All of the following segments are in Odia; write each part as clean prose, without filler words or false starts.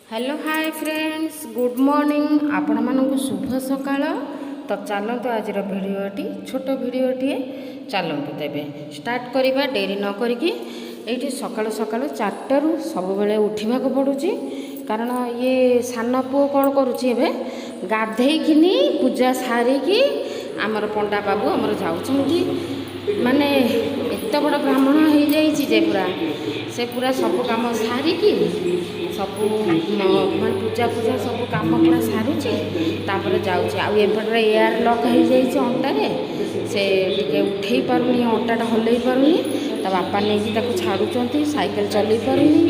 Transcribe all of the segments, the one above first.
Hello hi friends good morning आपण मानक शुभ सकाळ। तो चलतु आज भिडटी छोट भिडटे चलतु तेबे स्टार्ट करवा डेरी न करिकी ये सकाल सकाल 4टारू सब बेले उठा पड़ुची कारण ये सान पुओ कौन करुच्ची गाधेकिनी पूजा सारिकी आमर पंडा बाबू आमर जाऊँगी माने एत बड़ ब्राह्मण हो जाइए पूरा से पूरा सब काम सारिकी सब मैं पूजा पूजा सब कम पूरा सारुची तापर जाऊँगी आउपटे एयर लक हो जाइए अंटारे से टे उठे पारुनी अंटाटा हल्ई पारुनी ता बापा नहीं छाड़ुंट साइकेल चल पारुनी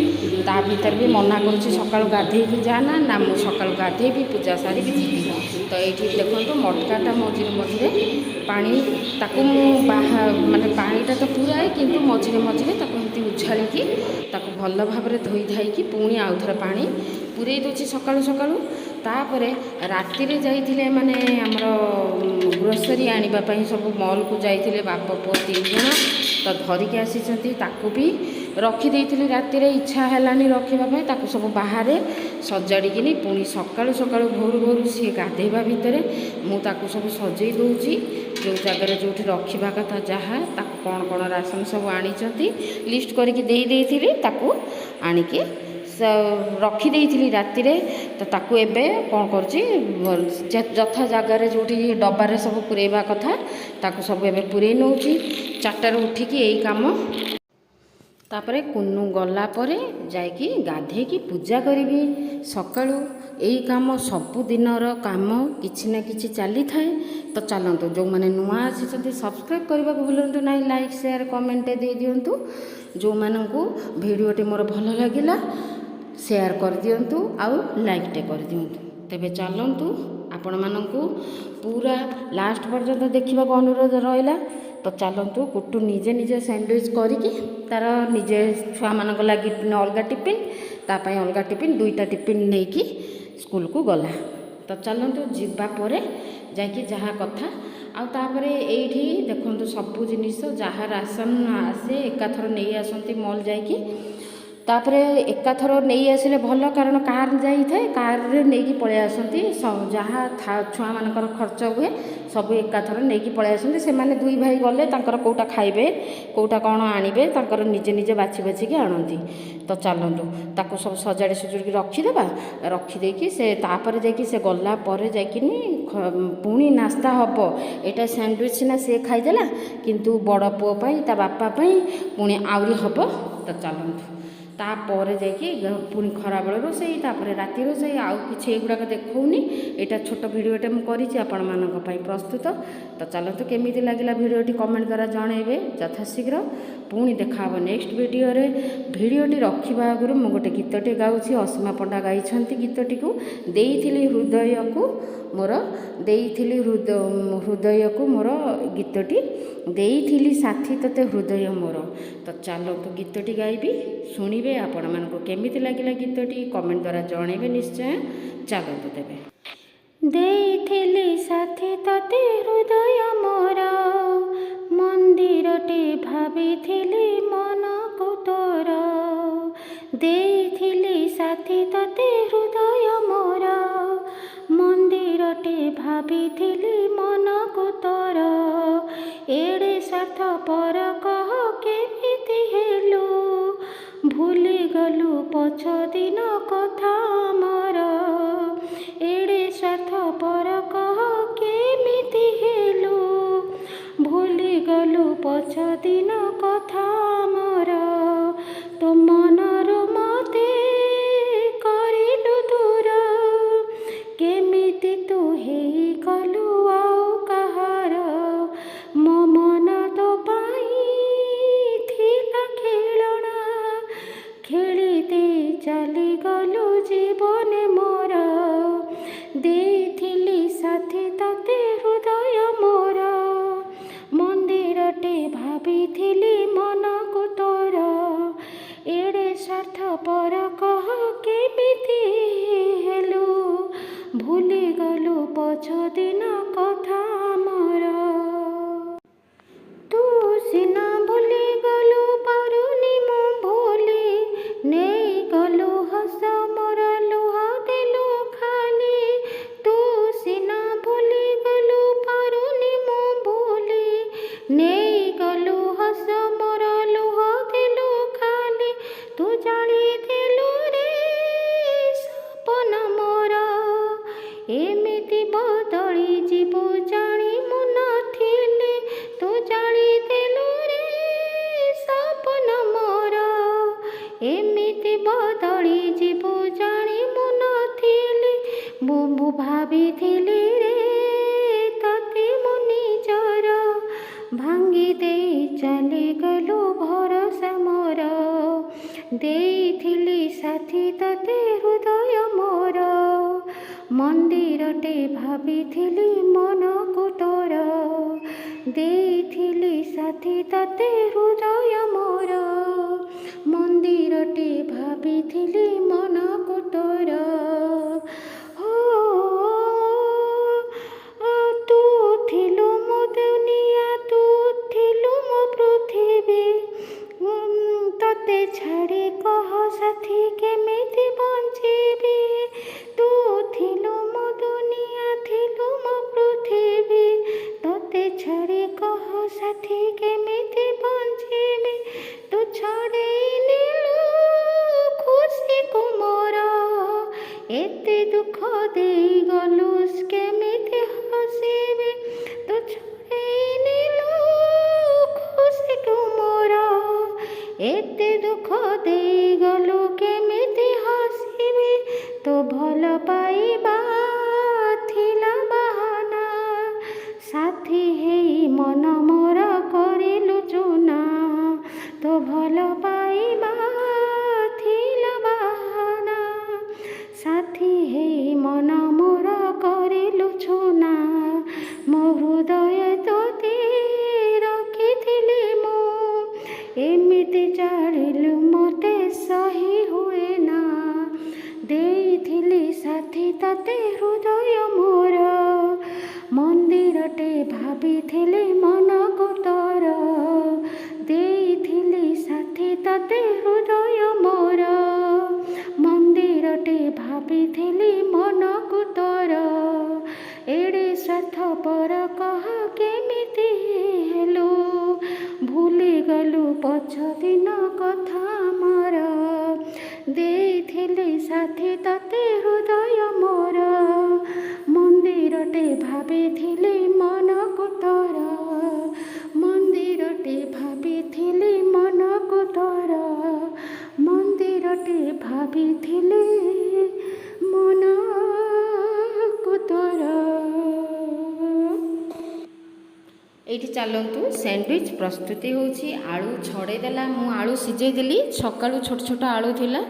ता भीतर भी मना करुच्ची सका गाधेकी जाना ना मुझे सका गाधेबी पूजा सारी जीवी तो ये देखो मटकाटा मझे मझे पानी ताकू बाहर माने पानीटा तो पूरा है किंतु मझे मझे एमती उछाड़ी भल भाव धोई धाई पुणी आउ थे पानी पूरे दूसरी सकालू सकालू तापर राति जाइए माने आमर ग्रोसरी आने सब मॉल को जाइए बाप पुओ 3 जन तो धरिकी आसी ताकू भी रखीदे राति इच्छा है रखापी सब बाहर सजाड़ी पुणी सकालू सकालू भोर भोर सी गाधेवा भितर मुझे सब सजे दूची जो जगह जो रखा कथा जहाँ कौन कौन राशन सब आनी लिस्ट करके आणिकी रखीदे राति तो ताकू एबे कौन कर जथा जगार जो डबारे सब पुरेवा कथा ताकू सब एबे पुरे नौची 4टारू उठिकी यही काम तापरे कुन्नू गला परे जाइकी गाधेकी पूजा करी सकाळू यही काम सबुदिनर काम किछि ना किछि चली थाए। तो चलतु जो मैंने नुआ आसी सब्सक्राइब करने को भूलु ना लाइक शेयर कमेंट दे दिंतु जो मानू भिडटे मोर भल लगिला शेयर कर दिंतु आउ लाइकटे कर दिंतु तेबे चलतु आपण मानू पूरा लास्ट पर्यंत देखा अनुरोध रहा। तो चलतु कुटु निजे निजे सैंडविच करिकी तार निजे छुआ मान लगी अलग टिफिन तापाई अलग टिफिन 2टा टिफिन नहीं कि स्कूल को गला। तो चलतु जावापर जाकि जहाँ कथा आउे ये देखु सबू जिनिस जहाँ राशन आसे एकाथर नहीं आसती मॉल जाकि तापर एकाथर नहीं आसिले भल कारण कार जाए कार नहीं पलि आसती जहाँ छुआ मानकर खर्च हुए सब एकाथर नहीं पलि आसती से मैंने 2 भाई गले कौटा खाइबे कौटा कौन आणवे निजे निजे बाछि बाछिकी आणती। तो चलतु ताकू सब सजाड़ी सुजुड़ी रखीदेवा रखीदे से तापर जाकि से गला पर जाकिनी पुणी नास्ता हम यहाँ सैंडविच सीना सी खाईदेला किंतु बड़ पुओ ता बापा पुणी आहरी हम। तो चलतु तापर जाकि पुणी खरा बेल रोसई तापर राति रोसई आउ कि एगुड़ाक देखनी यहाँ छोट भिडटे मुझे आपण मान प्रस्तुत। तो चलतु केमी लगे भिडटी कमेंट द्वारा जनइबे यथाशीघ्र पुणी देखा नेक्स्ट भिडटी रखा आगु मुझे गोटे गीतटे गाँची असीमा पंडा गाई गीतटी को देइथिली हृदय को मोर देइथिली हृदय को मोर गीतटी देइथिली साथी तोते हृदय मोर। तो चलतु गीतटी गाइबी शुणिबे आपण मानक केमी लगे गीतटी कमेंट द्वारा जनइबे निश्चय। चलतु तेबे देइथिली साथी तोते हृदय मोर मंदिरटे भाबिथिली मन को तोर देइथिली साथी तोते हृदय मोर मंदिरटे भाबिथिली मन को तोर एड़े स्वार्थ पर कह केमिति हेलु भूली गलु पछ दिन कथा मोर एड़े स्वार्थ पर कह केमिति हेलु भूली गलु पछ दिन कथा मोर तो मनर मते करिलु दूर केमिति तू हेई गलु आउ कहार मो मन तो पाई थिला खेलना खेली दे चली गलु ମୁଁ ଭାବିଥିଲି ରେ ତତେ ମୁଁ ନିଜର, ଭାଙ୍ଗି ଦେଇ ଚାଲିଗଲୁ ଭରସା ମୋର। ଦେଇଥିଲି ସାଥୀ ତତେ ହୃଦୟ ମୋର, ମନ୍ଦିରଟେ ଭାବିଥିଲି ମନକୁ ତୋର। ଦେଇଥିଲି ସାଥୀ ତତେ ହୃଦୟ ମୋର, ମନ୍ଦିରଟେ ଭାବିଥିଲି ମନକୁ ତୋର। ତୁ ଥିଲୁ ମୋ ଦୁନିଆ, ତୁ ଥିଲୁ ମୋ ପୃଥିବୀ, ତତେ ଛାଡ଼ି କହ ସାଥୀ କେମିତି ବଞ୍ଚିବି। ତୁ ଥିଲୁ ମୋ ଦୁନିଆ, ଥିଲୁ ମୋ ପୃଥିବୀ, ତତେ ଛାଡ଼ି କହ ସାଥୀ କେମିତି ବଞ୍ଚିବି। ତୁ ଛଡ଼େଇ ନେଲୁ ଖୁସିକୁ ମୋର, ଏତେ ଦୁଃଖ ଦେଇଗଲୁ କେମିତି ହସିବି। ତୁ ଛଡ଼େଇ ନେଲୁ ଖୁସିକୁ ମୋର, ଏତେ ଦୁଃଖ ଦେଇଗଲୁ କେମିତି ହସିବି। ତୋ ଭଲ ପାଇବା ଥିଲା ବାହାନା, ସାଥୀ ହେଇ ମନ ମୋର କରିଲୁ ଚୁନା। ତୋ ଭଲ ପାଇବା ଥିଲା ବାହାନା, ସାଥୀ ହେଇ ମନ ମୋର କରିଲୁ ଚୁନା। ମୋ ହୃଦୟ ତୋତେ ରଖିଥିଲି ମୁଁ, ଏମିତି ଜାଳିଲୁ ମୋତେ ସହି ହୁଏ ନା। ଦେଇଥିଲି ସାଥୀ ତତେ ହୃଦୟ ମୋର, ମନ୍ଦିରଟେ ଭାବିଥିଲି ମନକୁ ତୋର। ଦେଇଥିଲି ସାଥୀ ତତେ ହୃଦୟ ମୋର, ମନ୍ଦିରଟେ ଭାବିଥିଲି ମନକୁ ତୋର। ଏଡ଼େ ସ୍ୱାର୍ଥପର କହ କେମିତି ହେଲୁ, ଭୁଲିଗଲୁ ପଛ ଦିନ କଥା ମୋର। ଦେଇଥିଲି ସାଥୀ ତତେ ହୃଦୟ ମୋର, ମନ୍ଦିରଟେ ଭାବିଥିଲି ମନକୁ ତୋର। ମନ୍ଦିରଟେ ଭାବିଥିଲି ମନକୁ ତୋର, ମନ୍ଦିରଟେ ଭାବିଥିଲି ମନକୁ ତୋର। ଏଇଠି ଚାଲନ୍ତୁ ସ୍ୟାଣ୍ଡୱିଚ୍ ପ୍ରସ୍ତୁତି ହେଉଛି। ଆଳୁ ଛଡ଼େଇ ଦେଲା, ମୁଁ ଆଳୁ ସିଝେଇ ଦେଲି, ସକାଳୁ ଛୋଟ ଛୋଟ ଆଳୁ ଥିଲା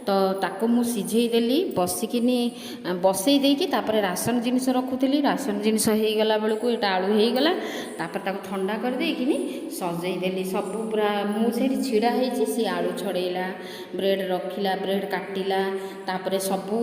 ତ ତାକୁ ମୁଁ ସିଝେଇ ଦେଲି, ବସେଇ ଦେଇକି ତାପରେ ରାସନ ଜିନିଷ ରଖୁଥିଲି। ରାସନ ଜିନିଷ ହେଇଗଲା ବେଳକୁ ଏଇଟା ଆଳୁ ହେଇଗଲା। ତାପରେ ତାକୁ ଥଣ୍ଡା କରିଦେଇକିନି ସଜେଇ ଦେଲି ସବୁ ପୁରା। ମୁଁ ସେଇଠି ଛିଡ଼ା ହେଇଛି, ସେ ଆଳୁ ଛଡ଼େଇଲା, ବ୍ରେଡ଼ ରଖିଲା, ବ୍ରେଡ଼ କାଟିଲା, ତାପରେ ସବୁ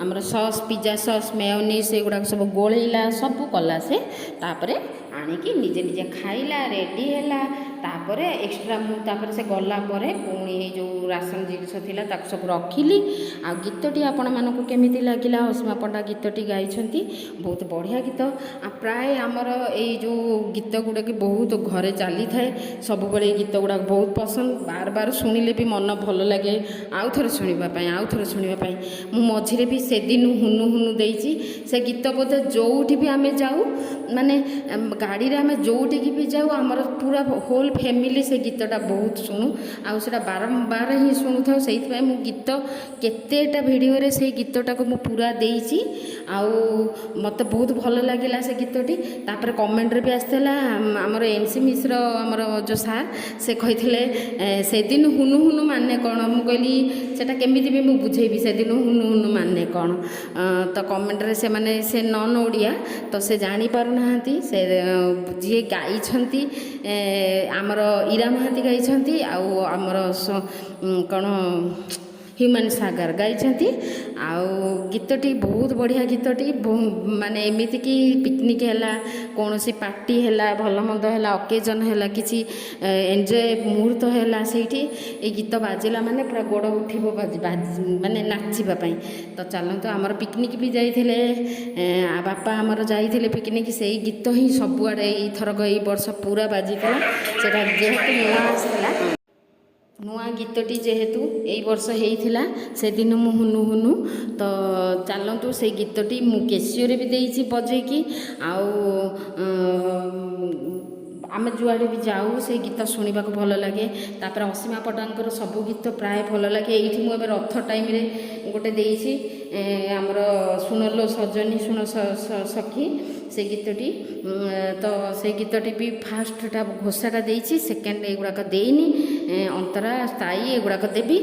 ଆମର ସସ୍, ପିଜା ସସ୍, ମେୟୋନିଜ୍ ଏଗୁଡ଼ାକ ସବୁ ଗୋଳେଇଲା, ସବୁ କଲା ସେ। ତାପରେ ଆଣିକି ନିଜେ ନିଜେ ଖାଇଲା, ରେଡ଼ି ହେଲା। ତାପରେ ଏକ୍ସଟ୍ରା ମୁଁ ତାପରେ ସେ ଗଲା ପରେ ପୁଣି ଏଇ ଯେଉଁ ରାସନ ଜିନିଷ ଥିଲା ତାକୁ ସବୁ ରଖିଲି। ଆଉ ଗୀତଟି ଆପଣମାନଙ୍କୁ କେମିତି ଲାଗିଲା? ଅସୀମା ପଣ୍ଡା ଗୀତଟି ଗାଇଛନ୍ତି, ବହୁତ ବଢ଼ିଆ ଗୀତ। ଆଉ ପ୍ରାୟ ଆମର ଏଇ ଯେଉଁ ଗୀତ ଗୁଡ଼ାକ ବହୁତ ଘରେ ଚାଲିଥାଏ, ସବୁବେଳେ ଏଇ ଗୀତ ଗୁଡ଼ାକ ବହୁତ ପସନ୍ଦ। ବାର ବାର ଶୁଣିଲେ ବି ମନ ଭଲ ଲାଗେ ଆଉ ଥରେ ଶୁଣିବା ପାଇଁ, ଆଉ ଥରେ ଶୁଣିବା ପାଇଁ। ମୁଁ ମଝିରେ ବି ସେଦିନ ହୁନୁ ହୁନୁ ଦେଇଛି। ସେ ଗୀତ ବୋଧେ ଯେଉଁଠି ବି ଆମେ ଯାଉ, ମାନେ ଗାଡ଼ିରେ ଆମେ ଯେଉଁଠିକି ବି ଯାଉ, ଆମର ପୁରା ହୋଲ୍ ଫ୍ୟାମିଲି ସେ ଗୀତଟା ବହୁତ ଶୁଣୁ, ଆଉ ସେଇଟା ବାରମ୍ବାର ହିଁ ଶୁଣୁଥାଉ। ସେଇଥିପାଇଁ ମୁଁ ଗୀତ କେତେଟା ଭିଡ଼ିଓରେ ସେଇ ଗୀତଟାକୁ ମୁଁ ପୁରା ଦେଇଛି। ଆଉ ମୋତେ ବହୁତ ଭଲ ଲାଗିଲା ସେ ଗୀତଟି। ତାପରେ କମେଣ୍ଟରେ ବି ଆସିଥିଲା, ଆମର ଏନ୍ସି ମିଶ୍ର ଆମର ଯେଉଁ ସାର୍, ସେ କହିଥିଲେ ସେଦିନ ହୁନୁ ହୁନୁ ମାନେ କ'ଣ? ମୁଁ କହିଲି ସେଇଟା କେମିତି ବି ମୁଁ ବୁଝେଇବି ସେଦିନ ହୁନୁ ହୁନୁ ମାନେ କ'ଣ? ତ କମେଣ୍ଟରେ ସେମାନେ, ସେ ନନ୍ ଓଡ଼ିଆ ତ ସେ ଜାଣିପାରୁନାହାନ୍ତି। ସେ ଯିଏ ଗାଇଛନ୍ତି ଆମର ଇରା ମହାନ୍ତି ଗାଇଛନ୍ତି, ଆଉ ଆମର କ'ଣ ହ୍ୟୁମାନ ସାଗର ଗାଇଛନ୍ତି। ଆଉ ଗୀତଟି ବହୁତ ବଢ଼ିଆ ଗୀତଟି। ମାନେ ଏମିତିକି ପିକନିକ୍ ହେଲା, କୌଣସି ପାର୍ଟି ହେଲା, ଭଲ ମନ୍ଦ ହେଲା, ଅକେଜନ୍ ହେଲା, କିଛି ଏନ୍ଜୟ ମୁହୂର୍ତ୍ତ ହେଲା, ସେଇଠି ଏଇ ଗୀତ ବାଜିଲା ମାନେ ପୁରା ଗୋଡ଼ ଉଠିବ ମାନେ ନାଚିବା ପାଇଁ। ତ ଚାଲନ୍ତୁ, ଆମର ପିକନିକ୍ ବି ଯାଇଥିଲେ, ବାପା ଆମର ଯାଇଥିଲେ ପିକନିକ୍। ସେଇ ଗୀତ ହିଁ ସବୁଆଡ଼େ ଏଇଥରକ ଏଇ ବର୍ଷ ପୁରା ବାଜିଥିଲା। ସେଇଟା ଯେହେତୁ ନୂଆ ଆସିଥିଲା, ନୂଆ ଗୀତଟି ଯେହେତୁ ଏଇ ବର୍ଷ ହେଇଥିଲା, ସେଦିନ ମୁଁ ହୁନୁ ହୁନୁ। ତ ଚାଲନ୍ତୁ ସେଇ ଗୀତଟି ମୁଁ କେସିଓରେ ବି ଦେଇଛି ବଜେଇକି, ଆଉ ଆମେ ଯୁଆଡ଼େ ବି ଯାଉ ସେଇ ଗୀତ ଶୁଣିବାକୁ ଭଲ ଲାଗେ। ତାପରେ ଅସୀମା ପଣ୍ଡାଙ୍କର ସବୁ ଗୀତ ପ୍ରାୟ ଭଲ ଲାଗେ। ଏଇଠି ମୁଁ ଏବେ ରଥ ଟାଇମ୍ରେ ଗୋଟେ ଦେଇଛି ଆମର ଶୁଣଲୋ ସଜନୀ ଶୁଣ ସଖୀ ସେ ଗୀତଟି। ତ ସେଇ ଗୀତଟି ବି ଫାର୍ଷ୍ଟଟା ଘୋଷାଟା ଦେଇଛି, ସେକେଣ୍ଡ ଏଗୁଡ଼ାକ ଦେଇନି, ଅନ୍ତରା ସ୍ଥାୟୀ ଏଗୁଡ଼ାକ ଦେବି।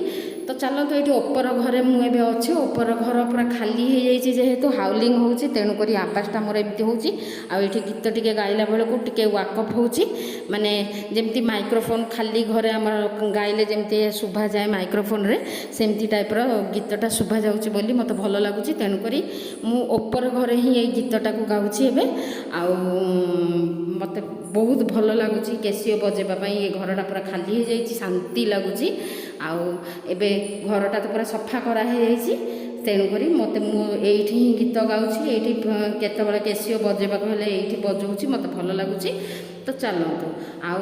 ତ ଚାଲନ୍ତୁ ଏଇଠି ଉପର ଘରେ ମୁଁ ଏବେ ଅଛି। ଉପର ଘର ପୁରା ଖାଲି ହେଇଯାଇଛି ଯେହେତୁ ହାଉଲିଂ ହେଉଛି, ତେଣୁକରି ଆବାସଟା ମୋର ଏମିତି ହେଉଛି। ଆଉ ଏଇଠି ଗୀତ ଟିକେ ଗାଇଲା ବେଳକୁ ଟିକେ ୱାକଅପ୍ ହେଉଛି, ମାନେ ଯେମିତି ମାଇକ୍ରୋଫୋନ୍ ଖାଲି ଘରେ ଆମର ଗାଇଲେ ଯେମିତି ଶୁଭାଯାଏ ମାଇକ୍ରୋଫୋନ୍ରେ, ସେମିତି ଟାଇପ୍ର ଗୀତଟା ଶୁଭାଯାଉଛି ବୋଲି ମୋତେ ଭଲ ଲାଗୁଛି। ତେଣୁକରି ମୁଁ ଉପର ଘରେ ହିଁ ଏଇ ଗୀତଟାକୁ ଗାଉଛି ଏବେ। ଆଉ ମୋତେ ବହୁତ ଭଲ ଲାଗୁଛି କ୍ୟାସିଓ ବଜାଇବା ପାଇଁ। ଏ ଘରଟା ପୁରା ଖାଲି ହେଇଯାଇଛି, ଶାନ୍ତି ଲାଗୁଛି। ଆଉ ଏବେ ଘରଟା ତ ପୁରା ସଫା କରା ହେଇଯାଇଛି, ତେଣୁକରି ମୁଁ ଏଇଠି ହିଁ ଗୀତ ଗାଉଛି। ଏଇଠି କେତେବେଳେ କ୍ୟାସିଓ ବଜାଇବାକୁ ହେଲେ ଏଇଠି ବଜାଉଛି, ମୋତେ ଭଲ ଲାଗୁଛି। ତ ଚାଲନ୍ତୁ ଆଉ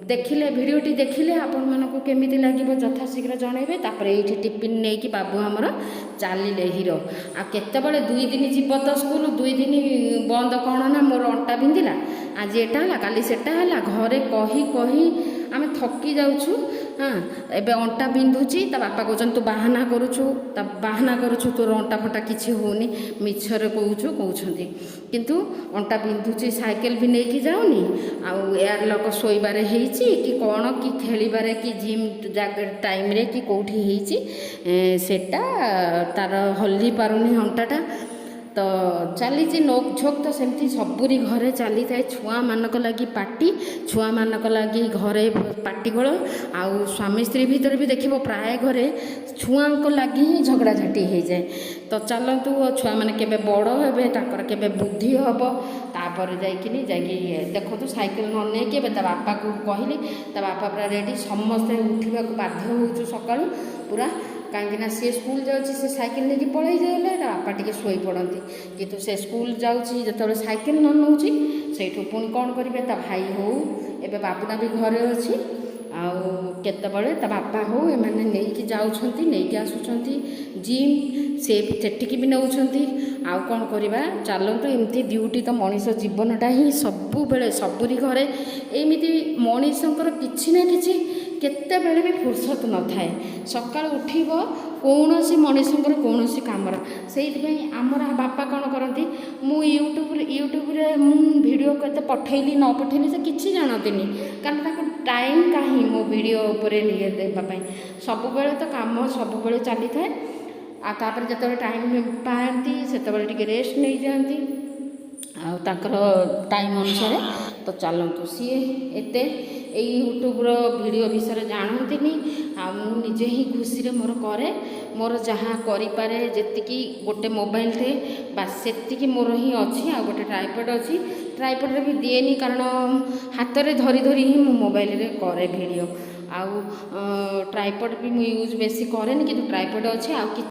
ଦେଖିଲେ ଭିଡ଼ିଓଟି ଦେଖିଲେ ଆପଣମାନଙ୍କୁ କେମିତି ଲାଗିବ ଯଥାଶୀଘ୍ର ଜଣାଇବେ। ତାପରେ ଏଇଠି ଟିଫିନ୍ ନେଇକି ବାବୁ ଆମର ଚାଲିଲେ ହିରୋ। ଆଉ କେତେବେଳେ 2 ଦିନ ଯିବ ତ ସ୍କୁଲ, 2 ଦିନ ବନ୍ଦ କ'ଣ ନା ମୋର ଅଣ୍ଟା ବିନ୍ଧିଲା, ଆଜି ଏଟା ହେଲା କାଲି ସେଟା ହେଲା, ଘରେ କହି କହି ଆମେ ଥକି ଯାଉଛୁ। ଏବେ ଅଣ୍ଟା ବିନ୍ଧୁଛି, ତା ବାପା କହୁଛନ୍ତି ତୁ ବାହାନା କରୁଛୁ, ତୋର ଅଣ୍ଟା ଫଣ୍ଟା କିଛି ହେଉନି, ମିଛରେ କହୁଛନ୍ତି। କିନ୍ତୁ ଅଣ୍ଟା ବିନ୍ଧୁଛି, ସାଇକେଲ ବି ନେଇକି ଯାଉନି। ଆଉ ଏୟାର ଲକ୍ ଶୋଇବାରେ ହେଇଛି କି କ'ଣ, କି ଖେଳିବାରେ କି ଜିମ୍ ଟାଇମ୍ରେ କି କେଉଁଠି ହେଇଛି, ସେଟା ତାର ହଲି ପାରୁନି ଅଣ୍ଟାଟା। ତ ଚାଲିଛି ନୋକଝୋକ ତ ସେମିତି ସବୁରି ଘରେ ଚାଲିଥାଏ। ଛୁଆମାନଙ୍କ ଲାଗି ପାଟି, ଛୁଆମାନଙ୍କ ଲାଗି ଘରେ ପାଟିଗୋଳ, ଆଉ ସ୍ୱାମୀ ସ୍ତ୍ରୀ ଭିତରେ ବି ଦେଖିବ ପ୍ରାୟ ଘରେ ଛୁଆଙ୍କ ଲାଗି ହିଁ ଝଗଡ଼ାଝାଟି ହେଇଯାଏ। ତ ଚାଲନ୍ତୁ ଛୁଆମାନେ କେବେ ବଡ଼ ହେବେ, ତାଙ୍କର କେବେ ବୁଦ୍ଧି ହେବ, ତାପରେ ଯାଇକି ଦେଖନ୍ତୁ ସାଇକେଲ ନ ନେଇକି ଏବେ ତା ବାପାକୁ କହିଲି, ତା ବାପା ପୁରା ରେଡ଼ି। ସମସ୍ତେ ଉଠିବାକୁ ବାଧ୍ୟ ହେଉଛୁ ସକାଳୁ ପୁରା, କାହିଁକିନା ସିଏ ସ୍କୁଲ ଯାଉଛି, ସେ ସାଇକେଲ ନେଇକି ପଳେଇ ଗଲେ ତା ବାପା ଟିକେ ଶୋଇପଡ଼ନ୍ତି। କିନ୍ତୁ ସେ ସ୍କୁଲ ଯାଉଛି ଯେତେବେଳେ ସାଇକେଲ ନ ନେଉଛି, ସେଇଠୁ ପୁଣି କ'ଣ କରିବେ, ତା ଭାଇ ହେଉ, ଏବେ ବାବୁନା ବି ଘରେ ଅଛି, ଆଉ କେତେବେଳେ ତା ବାପା ହେଉ, ଏମାନେ ନେଇକି ଯାଉଛନ୍ତି, ନେଇକି ଆସୁଛନ୍ତି ଜିମ୍, ସେ ସେଠିକି ବି ନେଉଛନ୍ତି। ଆଉ କ'ଣ କରିବା, ଚାଲନ୍ତୁ ଏମିତି ଡ୍ୟୁଟି ତ ମଣିଷ ଜୀବନଟା ହିଁ ସବୁବେଳେ ସବୁରି ଘରେ ଏମିତି ମଣିଷଙ୍କର କିଛି ନା କିଛି କେତେବେଳେ ବି ଫୁର୍ସତ ନଥାଏ। ସକାଳୁ ଉଠିବ କୌଣସି ମଣିଷଙ୍କର କୌଣସି କାମର, ସେଇଥିପାଇଁ ଆମର ବାପା କ'ଣ କରନ୍ତି, ମୁଁ ୟୁଟ୍ୟୁବରେ ମୁଁ ଭିଡ଼ିଓ କେତେ ପଠେଇଲି ନ ପଠେଇଲି ସେ କିଛି ଜାଣନ୍ତିନି, କାରଣ ତାଙ୍କୁ ଟାଇମ୍ କାହିଁ ମୋ ଭିଡ଼ିଓ ଉପରେ ଦେବା ପାଇଁ। ସବୁବେଳେ ତ କାମ ସବୁବେଳେ ଚାଲିଥାଏ। ଆଉ ତାପରେ ଯେତେବେଳେ ଟାଇମ୍ ପାଆନ୍ତି ସେତେବେଳେ ଟିକେ ରେଷ୍ଟ ନେଇଯାଆନ୍ତି, ଆଉ ତାଙ୍କର ଟାଇମ୍ ଅନୁସାରେ। ତ ଚାଲନ୍ତୁ ସିଏ ଏତେ ଏଇ ୟୁଟ୍ୟୁବ୍ର ଭିଡ଼ିଓ ବିଷୟରେ ଜାଣନ୍ତିନି। ଆଉ ମୁଁ ନିଜେ ହିଁ ଖୁସିରେ ମୋର କରେ, ମୋର ଯାହା କରିପାରେ ଯେତିକି ଗୋଟେ ମୋବାଇଲରେ ବାସ୍ ସେତିକି ମୋର ହିଁ ଅଛି। ଆଉ ଗୋଟେ ଟ୍ରାଇପଡ୍ ଅଛି, ଟ୍ରାଇପଡ୍ରେ ବି ଦିଏନି, କାରଣ ହାତରେ ଧରି ଧରି ହିଁ ମୁଁ ମୋବାଇଲରେ କରେ ଭିଡ଼ିଓ। ଆଉ ଟ୍ରାଇପଡ୍ ବି ମୁଁ ୟୁଜ୍ ବେଶୀ କରେନି, କିନ୍ତୁ ଟ୍ରାଇପଡ୍ ଅଛି। ଆଉ